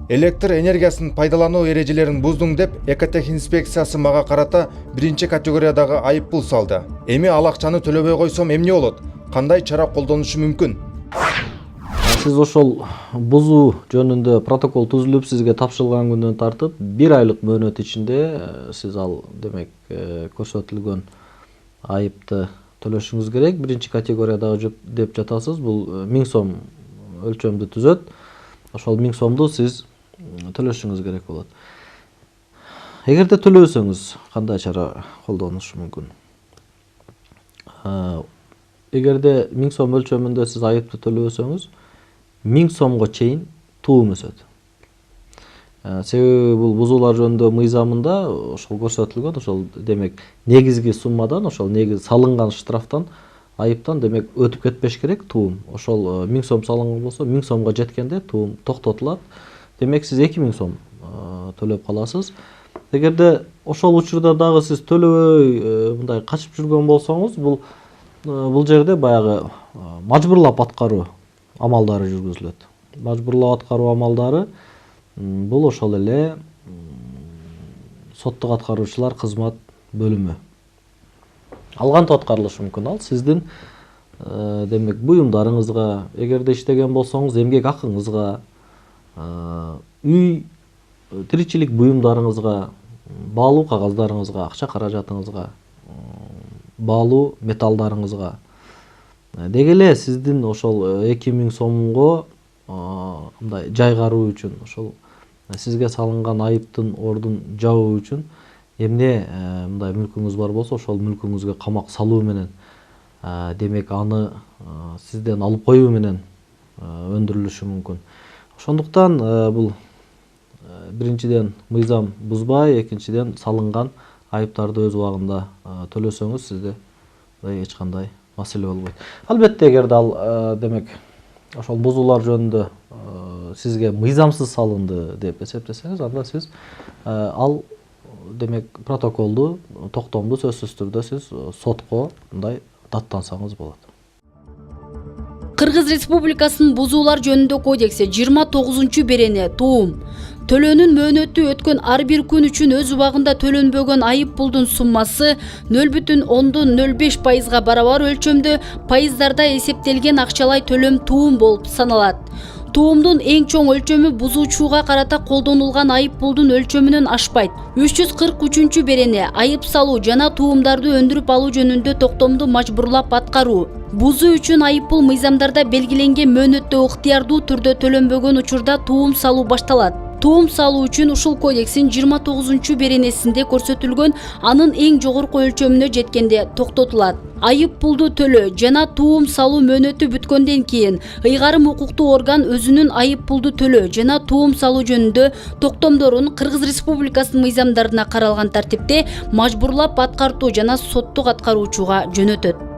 Электр энергиясын пайдалануу эрежелерин буздуң деп Экотех инспекциясы мага карата 1-категориядагы айыппул салды. Эми ал акчаны төлөбөй койсом эмне болот? Кандай чара колдонушум мүмкүн? Сиз ошол бузуу жөнүндө протокол түзүлүп сизге тапшырылган күндөн тартып 1 айлык мөөнөт ичинде сиз ал демек көрсөтүлгөн айыпты төлөшүңүз керек. 1-категориядагы деп жатасыз. Бул 1000 сом өлчөмдү түзөт. Ошол 1000 сомду сиз төлөшүңүз керек болот. Эгерде төлөбөсөңүз кандай чара колдонуш мүмкүн? Эгерде 1000 сом өлчөмүндө сиз айыпты төлөбөсөңүз 1000 сомго чейин туум өсөт. Себеби бул бузуулар жөнүндө мыйзамында ошол көрсөтүлгөн, ошол демек негизги суммадан, ошол негизи салынган штрафтан, айыптан демек өтүп кетпеш керек туум. Ошол 1000 сом салынган болсо, 1000 сомго жеткенде туум токтотулат. Демек сиз 2000 сом төлөп каласыз. Эгерде ошол учурда дагы сиз төлөбөй мындай качып жүргөн болсоңуз, бул жерде баягы мажбурлап аткаруу амалдары жүргүзүлөт. Мажбурлап аткаруу амалдары бул ошол эле соттук аткаруучулар кызмат бөлүмү. Ал кантип аткарылышы мүмкүн? Ал сиздин демек буюмдарыңызга, эгерде иштеген болсоңуз эмгек акыңызга, үй тиричилик буюмдарыңызга, баалуу кагаздарыңызга, акча каражатыңызга, баалуу металлдарыңызга, деги эле сиздин ошол 2000 сомго мындай жайгаруу үчүн, ошол сизге салынган айыптын ордун жабуу үчүн эмне мындай мүлкүңүз бар болсо, ошол мүлкүңүзгө камак салуу менен, демек аны сизден алып коюу менен өндүрүлүшү мүмкүн. Ошондуктан бул биринчиден мыйзам бузбай, экинчиден салынган айыптарды өз убагында төлөсөңүз сизде эч кандай маселе болбойт. Албетте, эгерде ал демек ошол бузуулар жөнүндө сизге мыйзамсыз салынды деп эсептесеңиз, анда сиз ал демек протоколду, токтомду сөзсүз түрдө сиз сотко мындай даттансаңыз болот. Кыргыз Республикасынын бузуулар жөнүндө кодекси 29-берене туум төлөөнүн мөөнөтү өткөн ар бир күн үчүн өз убагында төлөнбөгөн айып пулдун суммасы 0,05%га барабар өлчөмдө пайыздарда эсептелген акчалай төлөм туум болуп саналат. Туумдун эң чоң өлчөмү бузуучуга карата колдонулган айып пулдун өлчөмүнөн ашпайт. 343-берене айып салуу жана туумдарды өндүрүп алуу жөнүндө токтомду мажбурлап аткаруу. Бузуу үчүн айып пул мыйзамдарда белгиленген мөөнөттө ыктыярдуу түрдө төлөнбөгөн учурда туум салуу башталат. Туум салуу үчүн ушул кодекстин 29-беренесинде көрсөтүлгөн анын эң жогорку өлчөмүнө жеткенде токтотулат. Айып пулду төлөө жана туум салуу мөөнөтү бүткөндөн кийин ыйгарым укуктуу орган өзүнүн айып пулду төлөө жана туум салуу жөнүндө токтомдорун Кыргыз Республикасынын мыйзамдарына каралган тартипте мажбурлап аткартуу жана соттук аткаруучуга жөнөтөт.